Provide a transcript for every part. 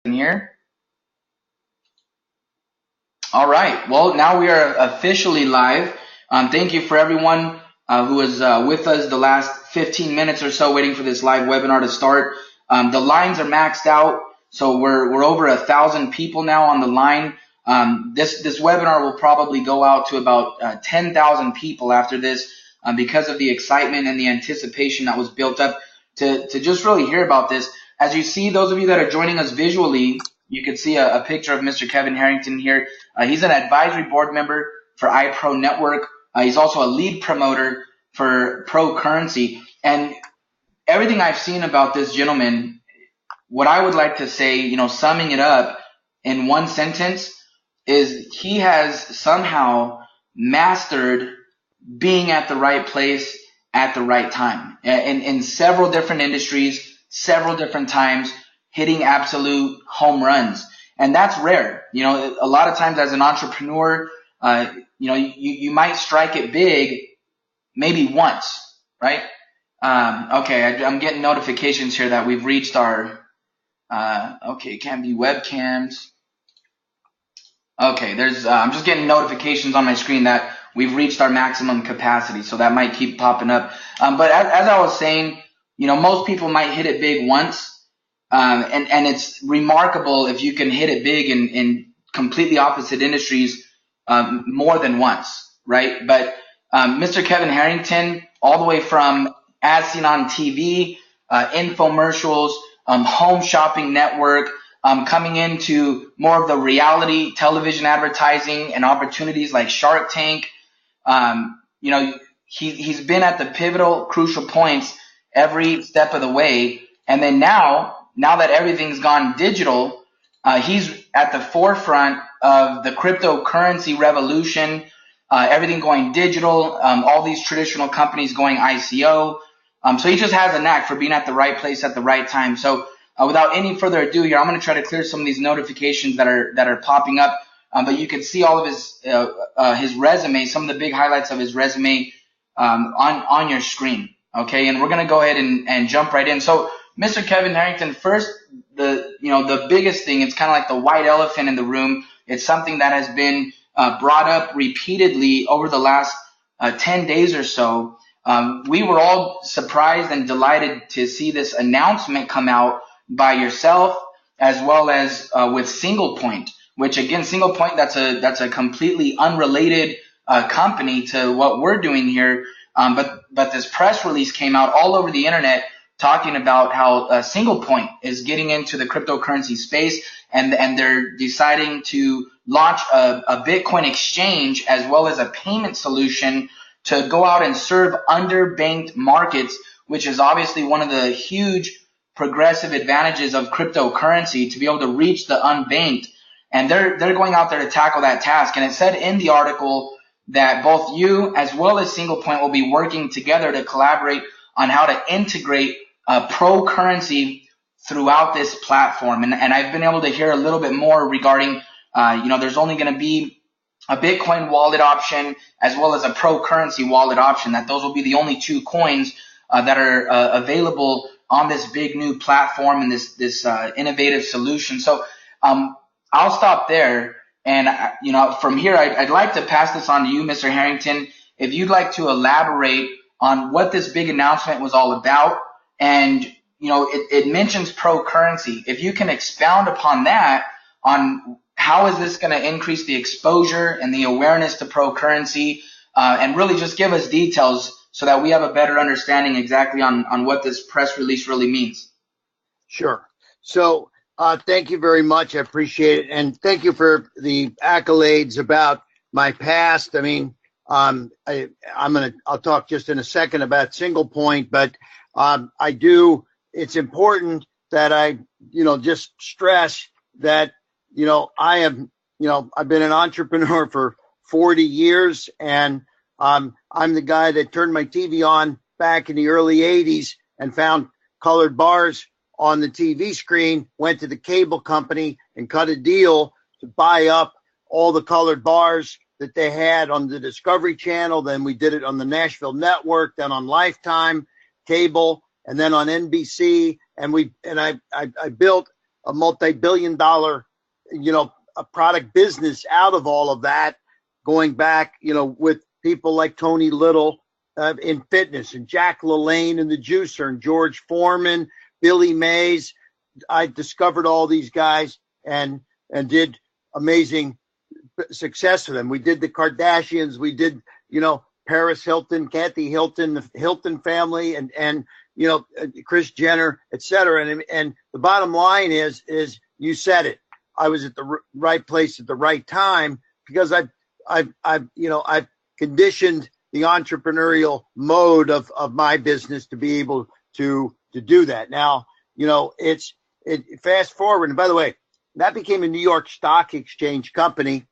Here. All right. Well, now we are officially live. Thank you for everyone who was with us the last 15 minutes or so waiting for this live webinar to start. The lines are maxed out, so we're over 1,000 people now on the line. This webinar will probably go out to about 10,000 people after this because of the excitement and the anticipation that was built up to just really hear about this. As you see, those of you that are joining us visually, you can see a picture of Mr. Kevin Harrington here. He's an advisory board member for iProNetwork. He's also a lead promoter for Pro Currency. And everything I've seen about this gentleman, what I would like to say, summing it up in one sentence, is he has somehow mastered being at the right place at the right time in several different industries, several different times, hitting absolute home runs. And that's rare. A lot of times as an entrepreneur, you might strike it big maybe once, right? Okay, I'm getting notifications here that we've reached our, okay, it can't be webcams. Okay, I'm just getting notifications on my screen that we've reached our maximum capacity, so that might keep popping up. But as I was saying, most people might hit it big once. And it's remarkable if you can hit it big in completely opposite industries more than once, right? But Mr. Kevin Harrington, all the way from as seen on TV, infomercials, home shopping network, coming into more of the reality television advertising and opportunities like Shark Tank. He's been at the pivotal, crucial points every step of the way. And then now that everything's gone digital, he's at the forefront of the cryptocurrency revolution, everything going digital, all these traditional companies going ICO. So he just has a knack for being at the right place at the right time. So without any further ado here, I'm going to try to clear some of these notifications that are popping up. But you can see all of his resume, some of the big highlights of his resume on your screen. Okay, and we're going to go ahead and jump right in. So Mr. Kevin Harrington, first, the biggest thing, it's kind of like the white elephant in the room. It's something that has been brought up repeatedly over the last 10 days or so. We were all surprised and delighted to see this announcement come out by yourself as well as with Single Point, which again, Single Point, that's a completely unrelated company to what we're doing here. But this press release came out all over the internet talking about how Single Point is getting into the cryptocurrency space, and they're deciding to launch a Bitcoin exchange as well as a payment solution to go out and serve underbanked markets, which is obviously one of the huge progressive advantages of cryptocurrency, to be able to reach the unbanked. And they're going out there to tackle that task. And it said in the article that both you as well as Single Point will be working together to collaborate on how to integrate pro currency throughout this platform. And I've been able to hear a little bit more regarding, there's only going to be a Bitcoin wallet option as well as a pro currency wallet option, that those will be the only two coins that are available on this big new platform and this innovative solution. So I'll stop there. And, from here, I'd like to pass this on to you, Mr. Harrington, if you'd like to elaborate on what this big announcement was all about. And, it mentions pro currency. If you can expound upon that, on how is this going to increase the exposure and the awareness to pro currency, and really just give us details so that we have a better understanding exactly on what this press release really means. Sure. So thank you very much. I appreciate it. And thank you for the accolades about my past. I mean, I'll talk just in a second about Single Point, but it's important that I, just stress that, I've been an entrepreneur for 40 years, and I'm the guy that turned my TV on back in the early 80s and found colored bars on the TV screen, went to the cable company and cut a deal to buy up all the colored bars that they had on the Discovery Channel. Then we did it on the Nashville Network, then on Lifetime cable, and then on NBC. And I built a multi-billion-dollar, a product business out of all of that, going back, with people like Tony Little in fitness, and Jack LaLanne in the juicer, and George Foreman, Billy Mays. I discovered all these guys and did amazing success with them. We did the Kardashians. We did, Paris Hilton, Kathy Hilton, the Hilton family, and Kris Jenner, et cetera. And the bottom line is you said it. I was at the right place at the right time because I've conditioned the entrepreneurial mode of my business to be able to do that. Now, fast forward. And by the way, that became a New York Stock Exchange company.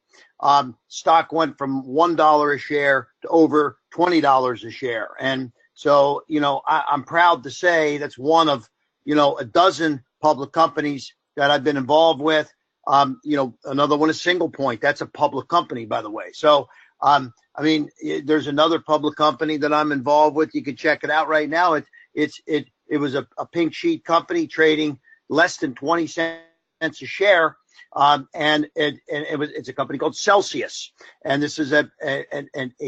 Stock went from $1 a share to over $20 a share. And so, I'm proud to say that's one of, a dozen public companies that I've been involved with. Another one is Single Point. That's a public company, by the way. So, there's another public company that I'm involved with. You can check it out right now. It was a pink sheet company trading less than 20 cents a share. It's a company called Celsius, and this is a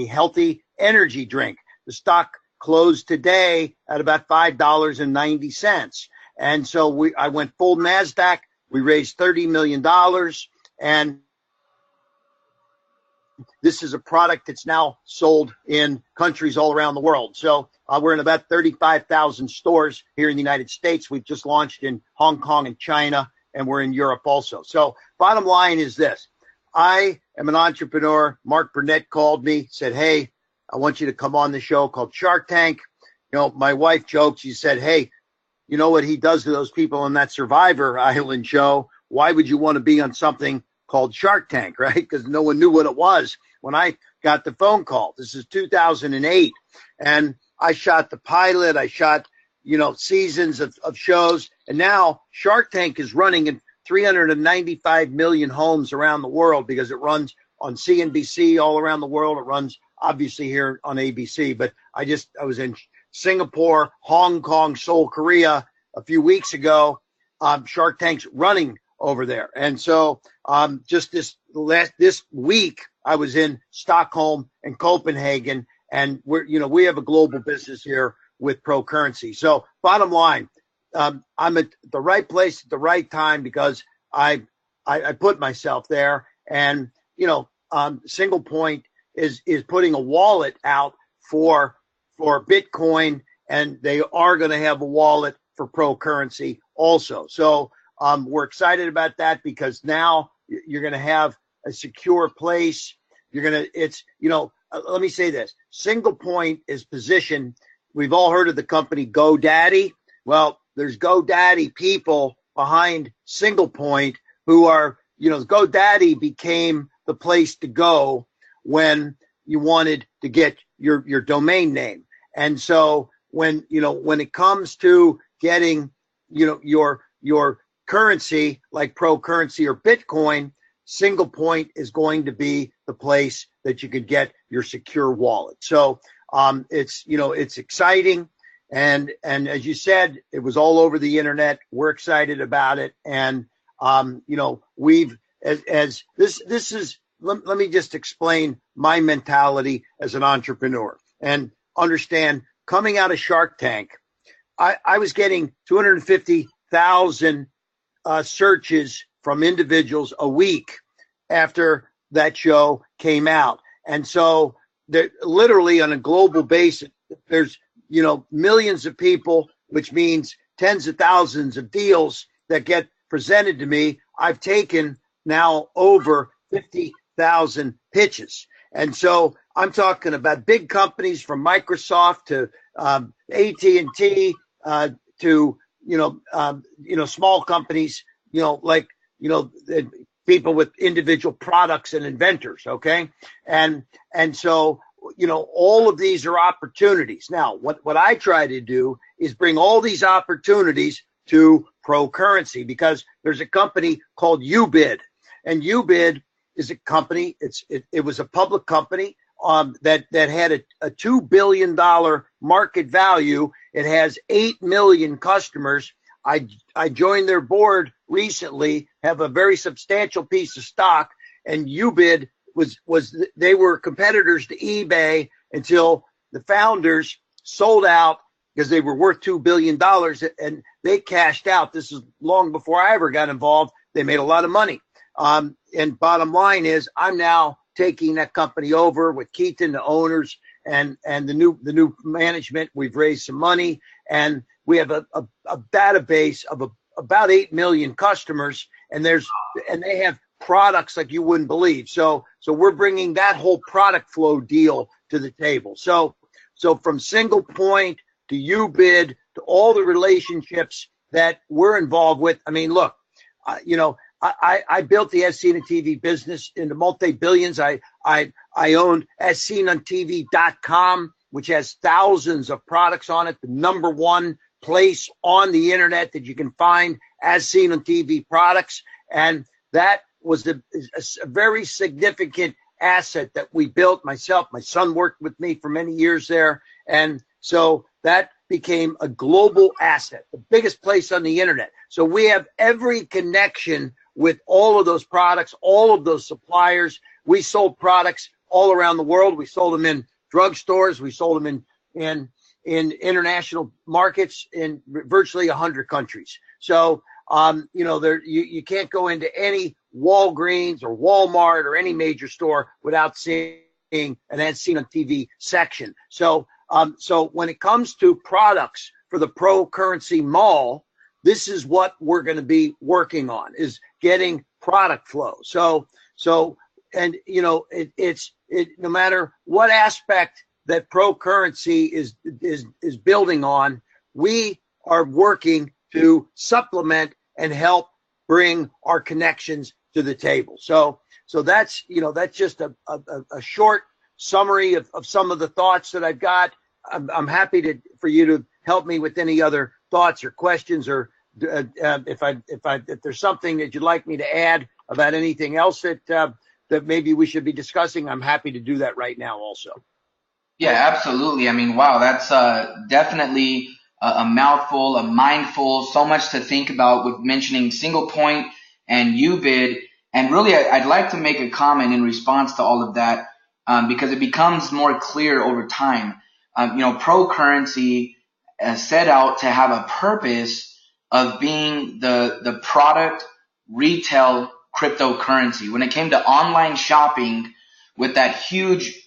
healthy energy drink. The stock closed today at about $5.90, and so I went full Nasdaq. We raised $30 million, and this is a product that's now sold in countries all around the world. So we're in about 35,000 stores here in the United States. We've just launched in Hong Kong and China, and we're in Europe also. So bottom line is this. I am an entrepreneur. Mark Burnett called me, said, hey, I want you to come on the show called Shark Tank. My wife joked. She said, hey, you know what he does to those people on that Survivor Island show? Why would you want to be on something called Shark Tank, right? Because no one knew what it was when I got the phone call. This is 2008. And I shot the pilot. I shot seasons of shows. And now Shark Tank is running in 395 million homes around the world because it runs on CNBC all around the world. It runs obviously here on ABC. But I was in Singapore, Hong Kong, Seoul, Korea a few weeks ago. Shark Tank's running over there. And so just this week, I was in Stockholm and Copenhagen, and we have a global business here with Pro Currency. So bottom line, I'm at the right place at the right time because I put myself there. And Single Point is putting a wallet out for Bitcoin, and they are going to have a wallet for Pro Currency also. So we're excited about that because now you're going to have a secure place. Let me say this. Single Point is positioned. We've all heard of the company GoDaddy. Well, there's GoDaddy people behind Single Point who are, GoDaddy became the place to go when you wanted to get your domain name. And so when it comes to getting, your currency like Pro Currency or Bitcoin, Single Point is going to be the place that you could get your secure wallet. So it's exciting. And as you said, it was all over the internet. We're excited about it. And, let me just explain my mentality as an entrepreneur and understand coming out of Shark Tank, I was getting 250,000 searches from individuals a week after that show came out. And so literally on a global basis, there's, millions of people, which means tens of thousands of deals that get presented to me. I've taken now over 50,000 pitches. And so I'm talking about big companies from Microsoft to AT&T to, small companies, people with individual products and inventors. Okay. And so, all of these are opportunities. Now, what I try to do is bring all these opportunities to Pro Currency because there's a company called UBID, and UBID is a company. It was a public company that had a $2 billion market value. It has 8 million customers. I joined their board recently have a very substantial piece of stock, and Ubid they were competitors to eBay until the founders sold out because they were worth $2 billion and they cashed out. This is long before I ever got involved. They made a lot of money. And bottom line is I'm now taking that company over with Keaton, the owners, and the new management. We've raised some money, and we have a database of about 8 million customers, and they have products like you wouldn't believe. So we're bringing that whole product flow deal to the table. So from single point to Ubid to all the relationships that we're involved with. I mean, look, I built the As Seen on TV business into multi-billions. I owned AsSeenOnTV.com, which has thousands of products on it, the number one place on the internet that you can find As Seen on TV products. And that was a very significant asset that we built myself. My son worked with me for many years there. And so that became a global asset, the biggest place on the internet. So we have every connection with all of those products, all of those suppliers. We sold products all around the world. We sold them in drugstores. We sold them in international markets in virtually 100 countries. So, you can't go into any Walgreens or Walmart or any major store without seeing an As Seen on TV section. So when it comes to products for the Pro Currency Mall, this is what we're going to be working on, is getting product flow. So it's no matter what aspect that Pro Currency is building on, we are working to supplement and help bring our connections to the table. So that's just a short summary of some of the thoughts that I've got. I'm happy for you to help me with any other thoughts or questions, or if there's something that you'd like me to add about anything else that maybe we should be discussing, I'm happy to do that right now also. Yeah, absolutely. I mean, wow, that's definitely a mouthful, a mindful, so much to think about with mentioning single point and Ubid. And really, I'd like to make a comment in response to all of that, because it becomes more clear over time. Pro Currency set out to have a purpose of being the product retail cryptocurrency. When it came to online shopping, with that huge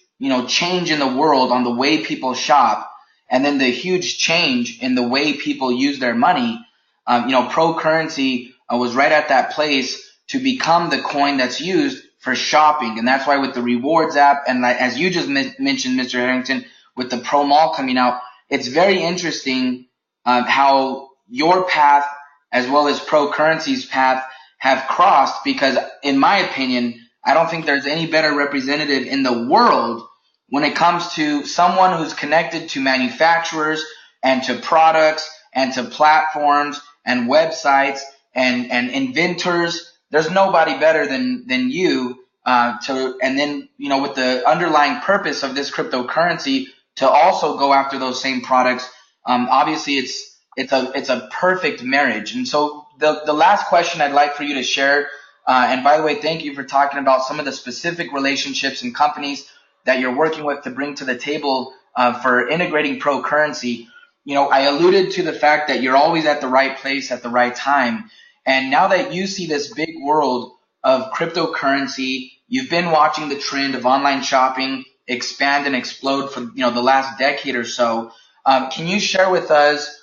change in the world on the way people shop, and then the huge change in the way people use their money, Pro Currency was right at that place to become the coin that's used for shopping. And that's why with the rewards app, and as you just mentioned, Mr. Harrington, with the Pro Mall coming out, it's very interesting how your path as well as Pro Currency's path have crossed, because in my opinion, I don't think there's any better representative in the world when it comes to someone who's connected to manufacturers and to products and to platforms and websites and inventors. There's nobody better than you and then with the underlying purpose of this cryptocurrency to also go after those same products. Obviously it's a perfect marriage. And so the last question I'd like for you to share, and by the way, thank you for talking about some of the specific relationships and companies that you're working with to bring to the table for integrating Pro Currency. I alluded to the fact that you're always at the right place at the right time. And now that you see this big world of cryptocurrency, you've been watching the trend of online shopping expand and explode for the last decade or so. Can you share with us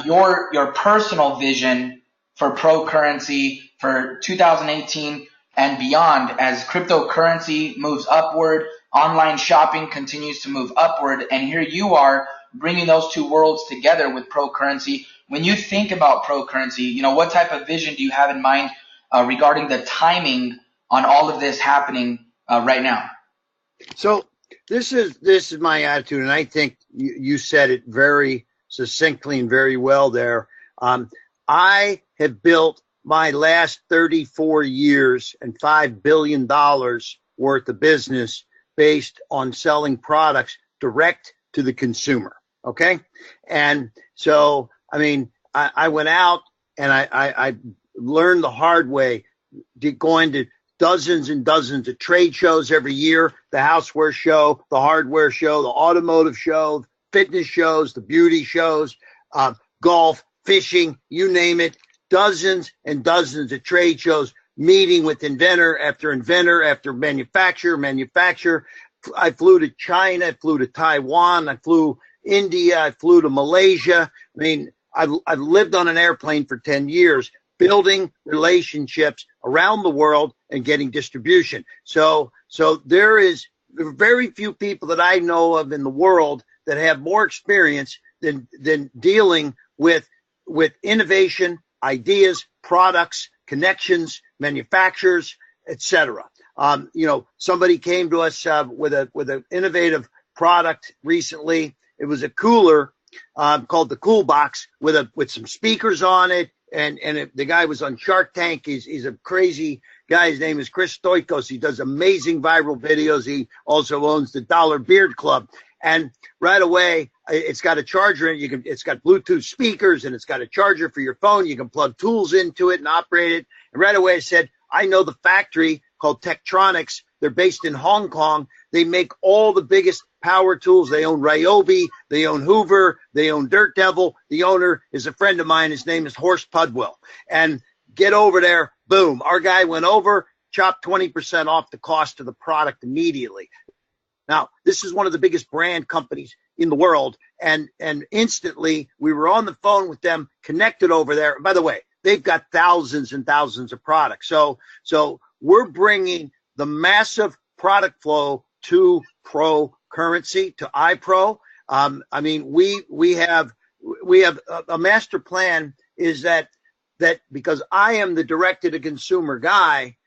your personal vision for Pro Currency for 2018 and beyond, as cryptocurrency moves upward, online shopping continues to move upward, and here you are bringing those two worlds together with Pro Currency? When you think about Pro Currency, what type of vision do you have in mind regarding the timing on all of this happening right now? So this is my attitude, and I think you said it very succinctly and very well there. I have built my last 34 years and $5 billion worth of business based on selling products direct to the consumer. Okay. And so, I mean, I went out and I learned the hard way, going to dozens and dozens of trade shows every year, the houseware show, the hardware show, the automotive show, fitness shows, the beauty shows, golf, fishing, you name it, dozens and dozens of trade shows, meeting with inventor after manufacturer. I flew to China, I flew to Taiwan, I flew India, I flew to Malaysia. I mean, I've lived on an airplane for 10 years, building relationships around the world and getting distribution. So there are very few people that I know of in the world that have more experience than dealing with innovation, ideas, products, connections, manufacturers, etc. Somebody came to us with an innovative product recently. It was a cooler called the Cool Box with some speakers on it, and the guy was on Shark Tank. He's a crazy guy. His name is Chris Stoikos. He does amazing viral videos. He also owns the Dollar Beard Club. And right away, it's got a charger in it. It's got Bluetooth speakers, and it's got a charger for your phone. You can plug tools into it and operate it. And right away, I said, I know the factory called Tektronix. They're based in Hong Kong. They make all the biggest power tools. They own Ryobi. They own Hoover. They own Dirt Devil. The owner is a friend of mine. His name is Horst Pudwell. And get over there. Boom. Our guy went over, chopped 20% off the cost of the product immediately. Now, this is one of the biggest brand companies in the world. And instantly, we were on the phone with them, connected over there. By the way, they've got thousands and thousands of products. So we're bringing the massive product flow to Pro Currency, to iPro. I mean, we have a master plan is that because I am the direct to consumer guy,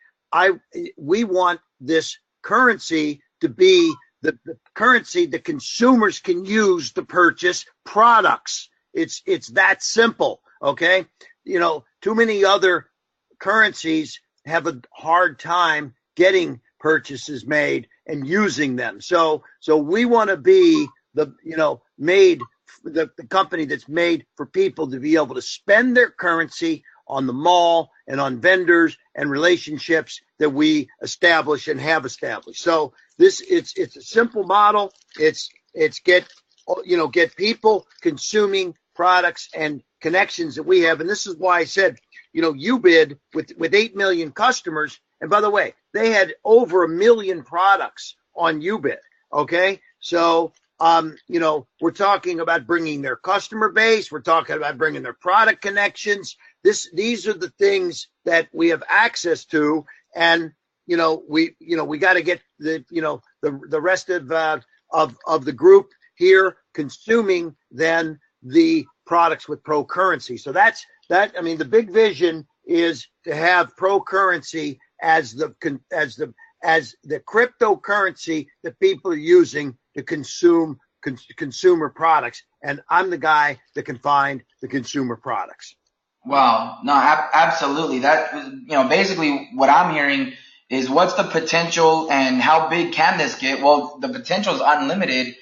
we want this currency to be the currency that consumers can use to purchase products. It's that simple. Okay. Too many other currencies have a hard time getting purchases made and using them. So we want to be the company that's made for people to be able to spend their currency on the mall and on vendors and relationships that we establish and have established. So it's a simple model. It's get people consuming products and connections that we have. And this is why I said, UBID with 8 million customers. And by the way, they had over 1 million products on UBID. Okay. So, we're talking about bringing their customer base. We're talking about bringing their product connections. These are the things that we have access to. And, we got to get the rest of the group here consuming then the products with Pro Currency. So that's that. I mean, the big vision is to have Pro Currency as the cryptocurrency that people are using to consume consumer products. And I'm the guy that can find the consumer products. Wow. No, absolutely. That, basically what I'm hearing is what's the potential and how big can this get? Well, the potential is unlimited,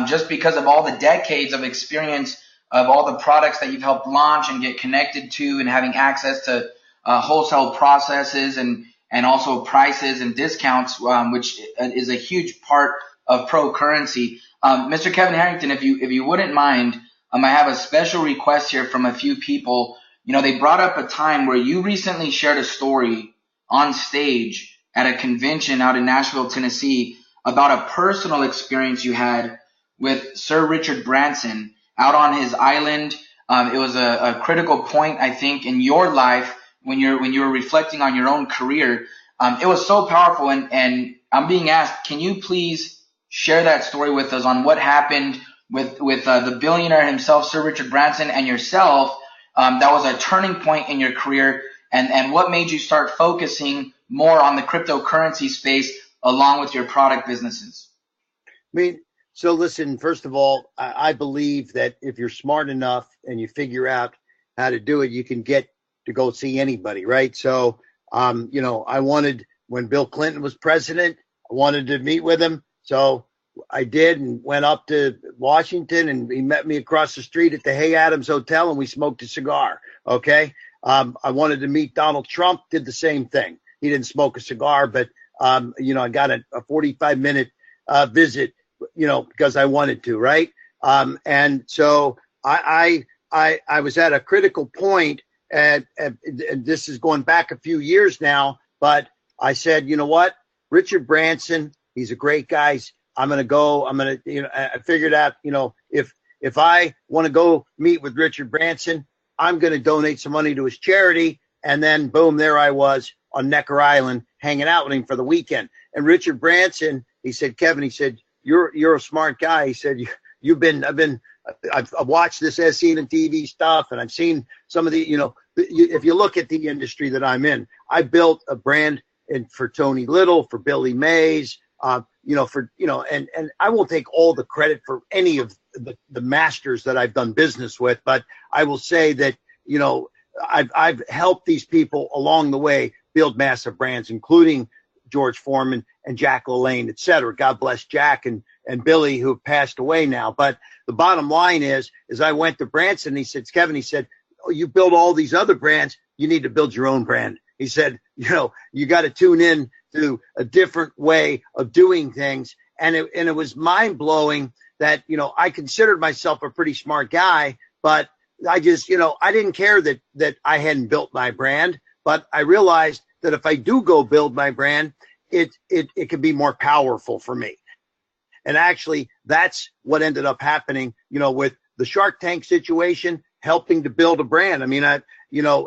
just because of all the decades of experience of all the products that you've helped launch and get connected to, and having access to wholesale processes and also prices and discounts, which is a huge part of Pro Currency. Mr. Kevin Harrington, if you wouldn't mind, I have a special request here from a few people. They brought up a time where you recently shared a story on stage at a convention out in Nashville, Tennessee, about a personal experience you had with Sir Richard Branson out on his island. It was a critical point, I think, in your life when you were reflecting on your own career. It was so powerful, and I'm being asked, can you please share that story with us on what happened with the billionaire himself, Sir Richard Branson, and yourself? That was a turning point in your career, and what made you start focusing more on the cryptocurrency space along with your product businesses? So listen, first of all, I believe that if you're smart enough and you figure out how to do it, you can get to go see anybody, right? So, I wanted, when Bill Clinton was president, I wanted to meet with him. So I did, and went up to Washington, and he met me across the street at the Hay Adams Hotel, and we smoked a cigar. Okay. I wanted to meet Donald Trump, did the same thing. He didn't smoke a cigar, but, I got a 45-minute visit, because I wanted to, right? And so I was at a critical point, and this is going back a few years now, but I said, you know what? Richard Branson, he's a great guy. I'm going to go. I figured out, if I want to go meet with Richard Branson, I'm going to donate some money to his charity. And then boom, there I was on Necker Island hanging out with him for the weekend. And Richard Branson, he said, Kevin, he said, you're a smart guy. He said, I've watched this SE and TV stuff, and I've seen some of the, if you look at the industry that I'm in, I built a brand for Tony Little, for Billy Mays, and I won't take all the credit for any of the masters that I've done business with, but I will say that, I've helped these people along the way build massive brands, including George Foreman and Jack LaLanne, et cetera. God bless Jack and Billy, who have passed away now. But the bottom line is I went to Branson, and he said, Kevin, he said, oh, you build all these other brands, you need to build your own brand. He said, you got to tune in to a different way of doing things. And it was mind blowing that, I considered myself a pretty smart guy, but I just, I didn't care that I hadn't built my brand, but I realized that if I do go build my brand, it could be more powerful for me. And actually, that's what ended up happening, with the Shark Tank situation, helping to build a brand. I mean,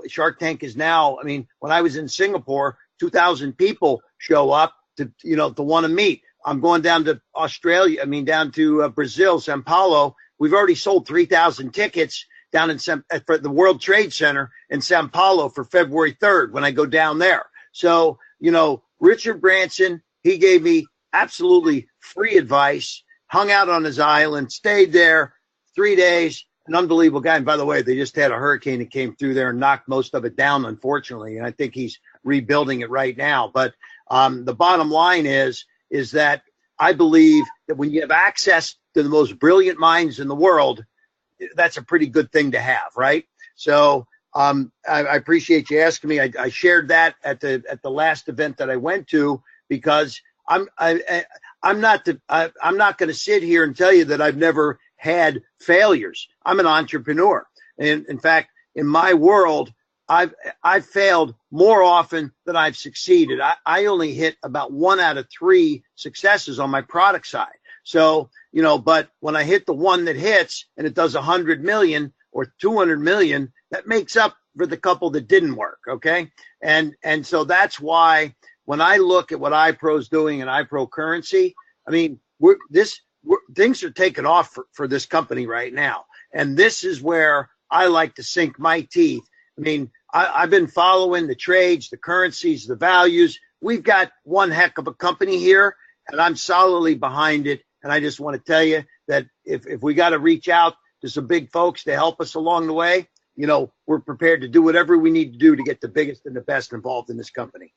Shark Tank is now, when I was in Singapore, 2,000 people show up to want to meet. I'm going down to Australia, down to Brazil, Sao Paulo. We've already sold 3,000 tickets down for the World Trade Center in Sao Paulo for February 3rd when I go down there. So, Richard Branson, he gave me absolutely free advice, hung out on his island, stayed there 3 days, an unbelievable guy. And by the way, they just had a hurricane that came through there and knocked most of it down, unfortunately. And I think he's rebuilding it right now. But the bottom line is that I believe that when you have access to the most brilliant minds in the world, that's a pretty good thing to have, right? So I appreciate you asking me. I shared that at the last event that I went to, because I'm not going to sit here and tell you that I've never had failures. I'm an entrepreneur, and in fact, in my world, I've failed more often than I've succeeded. I only hit about 1 out of 3 successes on my product side. So, but when I hit the one that hits and it does 100 million or 200 million, that makes up for the couple that didn't work. Okay. And so that's why when I look at what iPro's doing in iPro currency, things are taking off for this company right now. And this is where I like to sink my teeth. I've been following the trades, the currencies, the values. We've got one heck of a company here, and I'm solidly behind it. And I just want to tell you that if we got to reach out to some big folks to help us along the way, we're prepared to do whatever we need to do to get the biggest and the best involved in this company.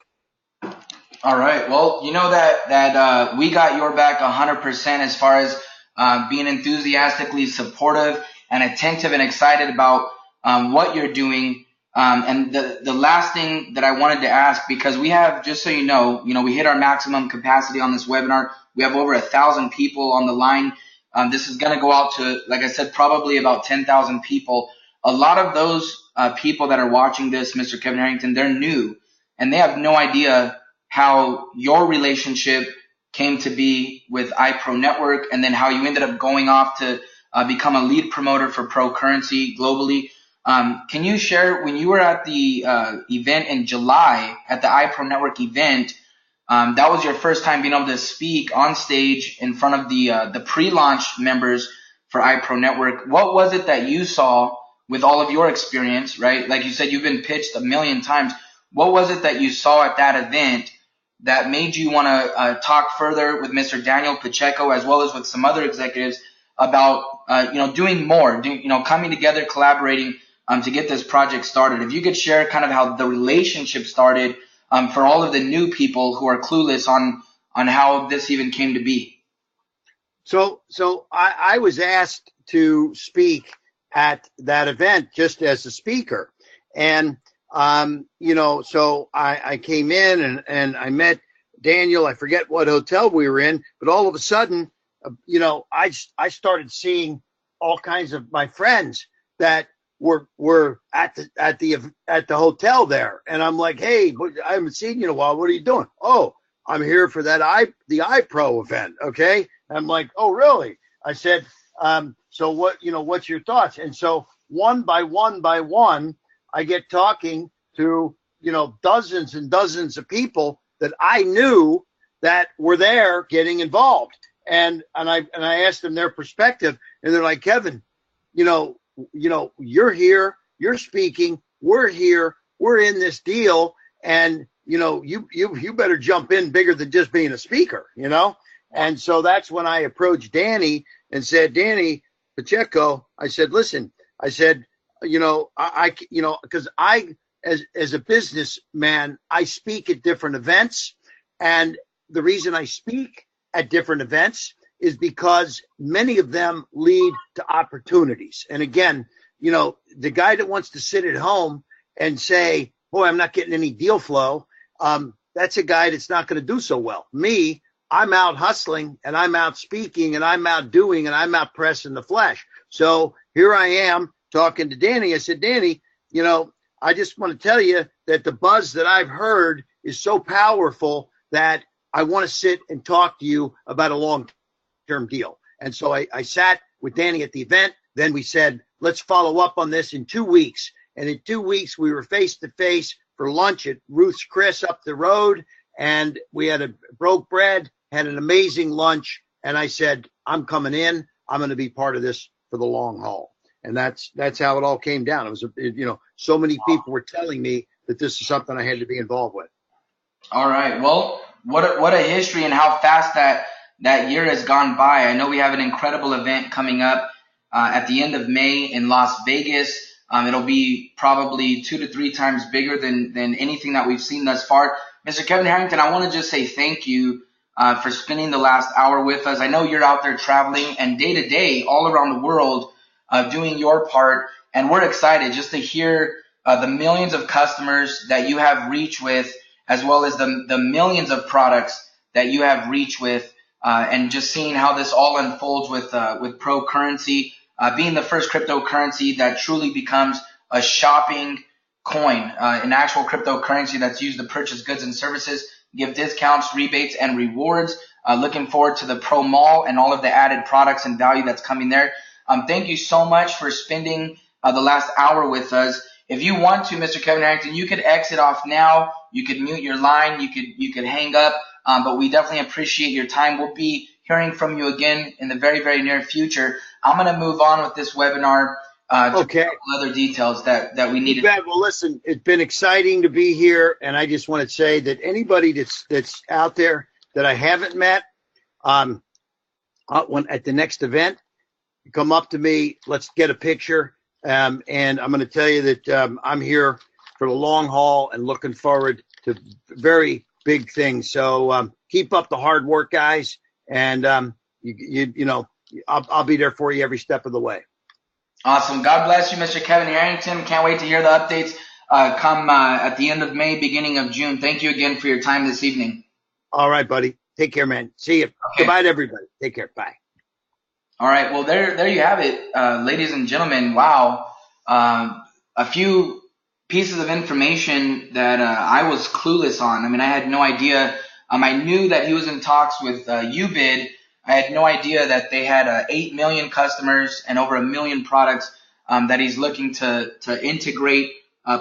All right. Well, that we got your back 100% as far as being enthusiastically supportive and attentive and excited about what you're doing. And the last thing that I wanted to ask, because we have, just so we hit our maximum capacity on this webinar. We have over 1,000 people on the line. This is going to go out to, like I said, probably about 10,000 people. A lot of those people that are watching this, Mr. Kevin Harrington, they're new, and they have no idea how your relationship came to be with iProNetwork, and then how you ended up going off to become a lead promoter for Pro Currency globally. Can you share, when you were at the event in July, at the iProNetwork event, that was your first time being able to speak on stage in front of the pre-launch members for iProNetwork. What was it that you saw with all of your experience, right? Like you said, you've been pitched 1,000,000 times. What was it that you saw at that event that made you want to talk further with Mr. Daniel Pacheco, as well as with some other executives, about doing more, coming together, collaborating to get this project started? If you could share kind of how the relationship started for all of the new people who are clueless on how this even came to be. So I was asked to speak at that event just as a speaker, and So I came in and I met Daniel. I forget what hotel we were in, but all of a sudden, I started seeing all kinds of my friends that were at the hotel there, and I'm like, hey, I haven't seen you in a while. What are you doing? Oh, I'm here for the iPro event. Okay, and I'm like, oh, really? I said, so what's your thoughts? And so one by one, I get talking to dozens and dozens of people that I knew that were there getting involved, and I asked them their perspective, and they're like, Kevin, you're here, you're speaking, we're here, we're in this deal, and you better jump in bigger than just being a speaker, And so that's when I approached Danny and said, Danny Pacheco, I said, listen, I said, because as a businessman, I speak at different events, and the reason I speak at different events is because many of them lead to opportunities. And again, the guy that wants to sit at home and say, boy, I'm not getting any deal flow, that's a guy that's not going to do so well. Me, I'm out hustling, and I'm out speaking, and I'm out doing, and I'm out pressing the flesh. So here I am talking to Danny. I said, Danny, I just want to tell you that the buzz that I've heard is so powerful that I want to sit and talk to you about a long-term deal. And so I sat with Danny at the event. Then we said, let's follow up on this in 2 weeks. And in 2 weeks, we were face-to-face for lunch at Ruth's Chris up the road. And we broke bread, had an amazing lunch. And I said, I'm coming in. I'm going to be part of this for the long haul. And that's how it all came down. It was, so many people were telling me that this is something I had to be involved with. All right. Well, what a history, and how fast that year has gone by. I know we have an incredible event coming up at the end of May in Las Vegas. It'll be probably 2 to 3 times bigger than anything that we've seen thus far. Mr. Kevin Harrington, I want to just say thank you for spending the last hour with us. I know you're out there traveling and day to day all around the world doing your part, and we're excited just to hear the millions of customers that you have reach with, as well as the millions of products that you have reach with, and just seeing how this all unfolds with Pro Currency being the first cryptocurrency that truly becomes a shopping coin, an actual cryptocurrency that's used to purchase goods and services, give discounts, rebates, and rewards. Looking forward to the Pro Mall and all of the added products and value that's coming there. Thank you so much for spending the last hour with us. If you want to, Mr. Kevin Harrington, you could exit off now. You could mute your line. You could hang up. But we definitely appreciate your time. We'll be hearing from you again in the very, very near future. I'm going to move on with this webinar. Okay. To other details that we needed. Well, listen, it's been exciting to be here, and I just want to say that anybody that's out there that I haven't met, at the next event, come up to me. Let's get a picture. And I'm going to tell you that I'm here for the long haul and looking forward to very big things. So keep up the hard work, guys, and I'll be there for you every step of the way. Awesome. God bless you, Mr. Kevin Harrington. Can't wait to hear the updates come at the end of May, beginning of June. Thank you again for your time this evening. All right, buddy. Take care, man. See you. Okay. Goodbye to everybody. Take care. Bye. All right. Well, there you have it, ladies and gentlemen. Wow. A few pieces of information that I was clueless on. I mean, I had no idea. I knew that he was in talks with UBID. I had no idea that they had 8 million customers and over 1 million products that he's looking to integrate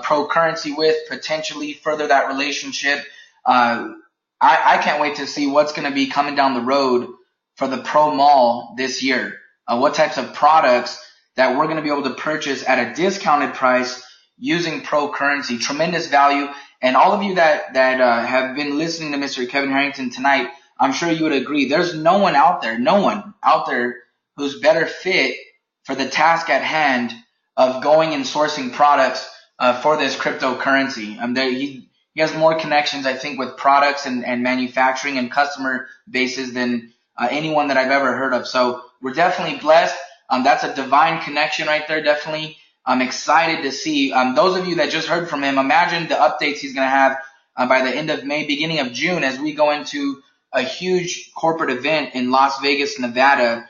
Pro Currency with, potentially further that relationship. I can't wait to see what's going to be coming down the road for the Pro Mall this year. What types of products that we're going to be able to purchase at a discounted price using Pro Currency. Tremendous value. And all of you that have been listening to Mr. Kevin Harrington tonight, I'm sure you would agree. There's no one out there who's better fit for the task at hand of going and sourcing products for this cryptocurrency. He has more connections, I think, with products and manufacturing and customer bases than anyone that I've ever heard of. So we're definitely blessed. That's a divine connection right there, definitely. I'm excited to see those of you that just heard from him. Imagine the updates he's going to have by the end of May, beginning of June, as we go into a huge corporate event in Las Vegas, Nevada.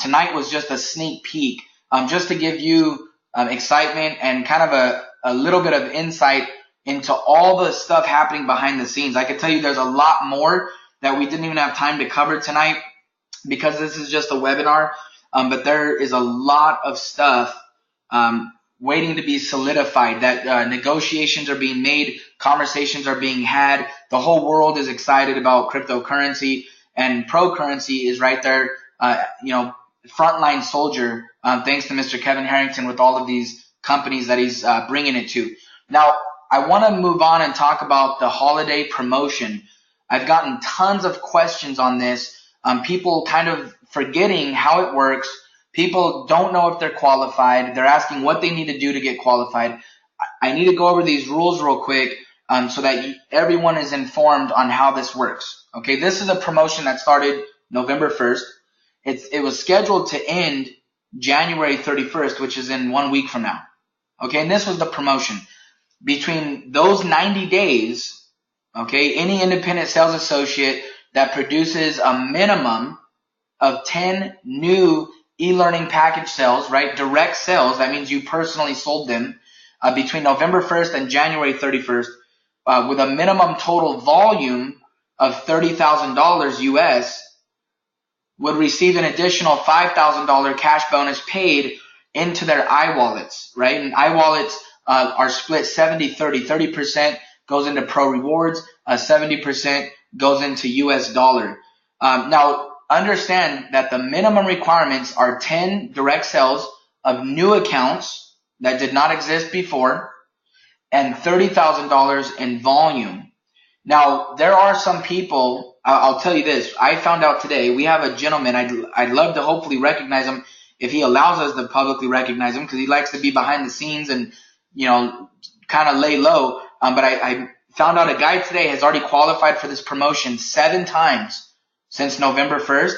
Tonight was just a sneak peek, just to give you excitement and kind of a little bit of insight into all the stuff happening behind the scenes. I can tell you there's a lot more that we didn't even have time to cover tonight because this is just a webinar, but there is a lot of stuff waiting to be solidified, that negotiations are being made, conversations are being had. The whole world is excited about cryptocurrency, and ProCurrency is right there, frontline soldier, thanks to Mr. Kevin Harrington with all of these companies that he's bringing it to. Now, I want to move on and talk about the holiday promotion. I've gotten tons of questions on this. People kind of forgetting how it works. People don't know if they're qualified. They're asking what they need to do to get qualified. I need to go over these rules real quick so that everyone is informed on how this works. Okay, this is a promotion that started November 1st. It was scheduled to end January 31st, which is in 1 week from now. Okay, and this was the promotion. Between those 90 days, okay, any independent sales associate that produces a minimum of 10 new e-learning package sales, right, direct sales, that means you personally sold them, between November 1st and January 31st, with a minimum total volume of $30,000 US, would receive an additional $5,000 cash bonus paid into their iWallets, right? And iWallets are split 70-30. 30% goes into Pro Rewards, 70% goes into US dollar. Now, understand that the minimum requirements are 10 direct sales of new accounts that did not exist before and $30,000 in volume. Now, there are some people, I'll tell you this, I found out today, we have a gentleman, I'd love to hopefully recognize him if he allows us to publicly recognize him, because he likes to be behind the scenes and, kind of lay low. But I found out a guy today has already qualified for this promotion 7 times since November 1st,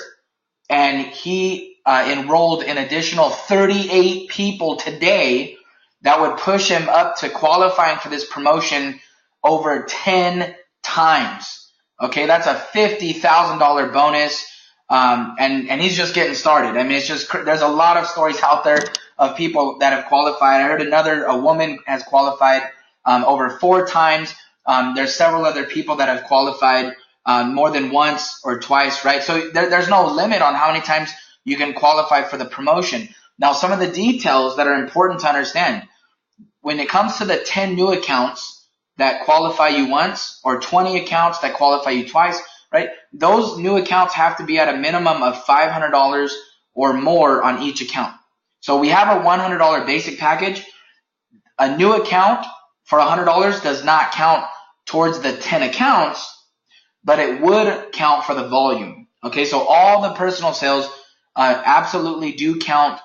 and he enrolled an additional 38 people today that would push him up to qualifying for this promotion over 10 times. Okay, that's a $50,000 bonus, and he's just getting started. I mean, it's just, there's a lot of stories out there of people that have qualified. I heard a woman has qualified over 4 times. There's several other people that have qualified more than once or twice, right? So there's no limit on how many times you can qualify for the promotion. Now, some of the details that are important to understand, when it comes to the 10 new accounts that qualify you once or 20 accounts that qualify you twice, right? Those new accounts have to be at a minimum of $500 or more on each account. So we have a $100 basic package. A new account for $100 does not count towards the 10 accounts, but it would count for the volume. Okay, so all the personal sales absolutely do count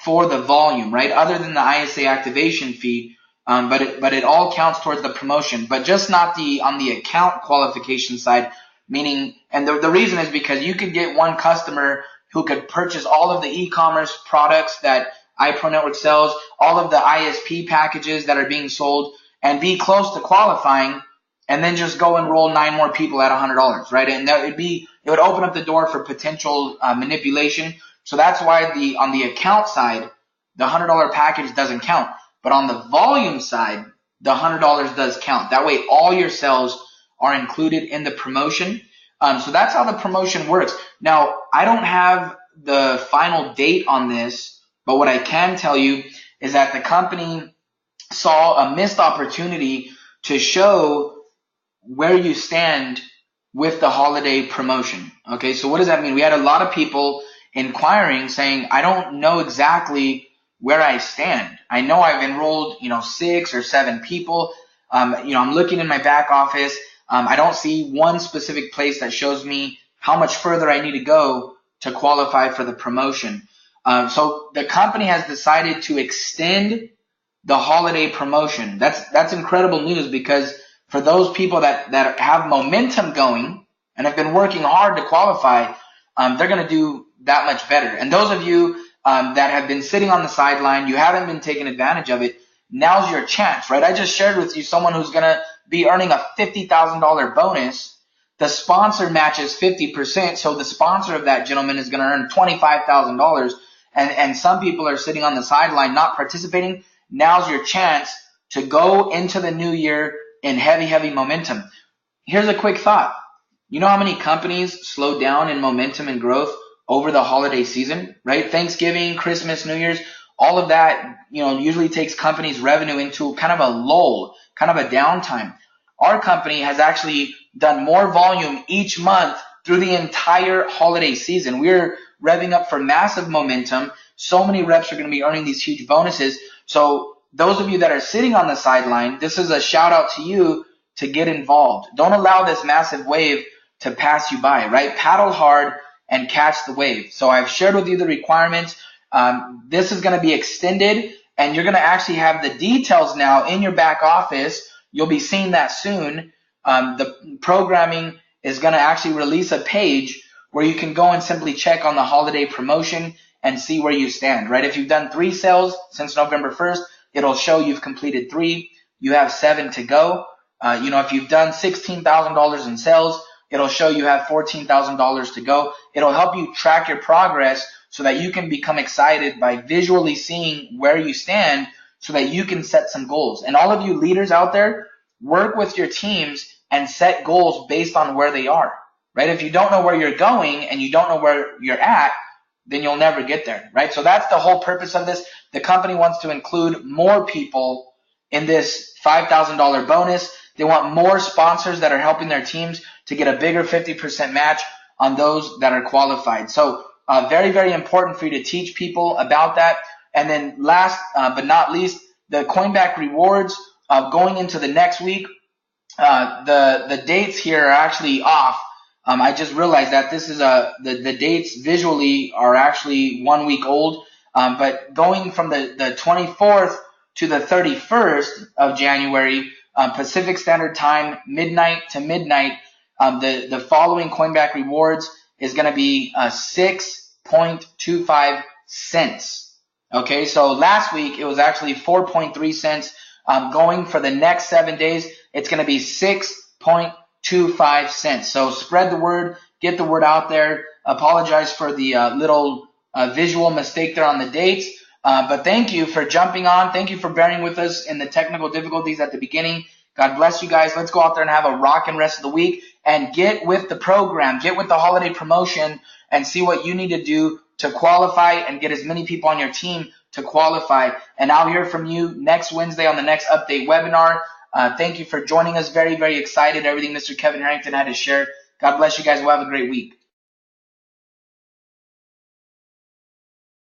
for the volume, right? Other than the ISA activation fee, but it all counts towards the promotion, but just not on the account qualification side. Meaning, and the reason is because you could get one customer who could purchase all of the e-commerce products that iProNetwork sells, all of the ISP packages that are being sold, and be close to qualifying, and then just go enroll 9 more people at $100, right? And it would open up the door for potential manipulation. So that's why on the account side, the $100 package doesn't count. But on the volume side, the $100 does count. That way, all your sales are included in the promotion. So that's how the promotion works. Now, I don't have the final date on this, but what I can tell you is that the company saw a missed opportunity to show where you stand with the holiday promotion. Okay, so what does that mean? We had a lot of people inquiring saying, I don't know exactly where I stand. I know I've enrolled, 6 or 7 people. I'm looking in my back office. I don't see one specific place that shows me how much further I need to go to qualify for the promotion. So the company has decided to extend the holiday promotion. That's incredible news, because for those people that have momentum going and have been working hard to qualify, they're going to do that much better. And those of you that have been sitting on the sideline. You haven't been taking advantage of it. Now's your chance, right? I just shared with you someone who's going to be earning a $50,000 bonus. The sponsor matches 50%, so the sponsor of that gentleman is going to earn $25,000. And some people are sitting on the sideline not participating. Now's your chance to go into the new year in heavy, heavy momentum. Here's a quick thought. You know how many companies slow down in momentum and growth over the holiday season, right? Thanksgiving, Christmas, New Year's, all of that, usually takes companies' revenue into kind of a lull, kind of a downtime. Our company has actually done more volume each month through the entire holiday season. We're revving up for massive momentum. So many reps are going to be earning these huge bonuses. So those of you that are sitting on the sideline, this is a shout out to you to get involved. Don't allow this massive wave to pass you by, right? Paddle hard and catch the wave. So I've shared with you the requirements. This is going to be extended, and you're going to actually have the details now in your back office. You'll be seeing that soon. The programming is going to actually release a page where you can go and simply check on the holiday promotion and see where you stand, right? If you've done 3 sales since November 1st, it'll show you've completed 3. You have 7 to go. If you've done $16,000 in sales, it'll show you have $14,000 to go. It'll help you track your progress so that you can become excited by visually seeing where you stand so that you can set some goals. And all of you leaders out there, work with your teams and set goals based on where they are, right? If you don't know where you're going and you don't know where you're at, then you'll never get there, right? So that's the whole purpose of this. The company wants to include more people in this $5,000 bonus. They want more sponsors that are helping their teams to get a bigger 50% match on those that are qualified. So very, very important for you to teach people about that. And then last but not least, the Coinback rewards going into the next week. The dates here are actually off. I just realized that this is the dates visually are actually 1 week old. But going from the 24th to the 31st of January, Pacific Standard Time, midnight to midnight, the following Coinback rewards is going to be 6.25 cents. Okay, so last week it was actually 4.3 cents. Going for the next 7 days, it's going to be 6.25 cents. So spread the word, get the word out there. Apologize for the little visual mistake there on the dates. But thank you for jumping on. Thank you for bearing with us in the technical difficulties at the beginning. God bless you guys. Let's go out there and have a rockin' rest of the week and get with the program, get with the holiday promotion and see what you need to do to qualify and get as many people on your team to qualify. And I'll hear from you next Wednesday on the next update webinar. Thank you for joining us. Very, very excited. Everything Mr. Kevin Harrington had to share. God bless you guys. We'll have a great week.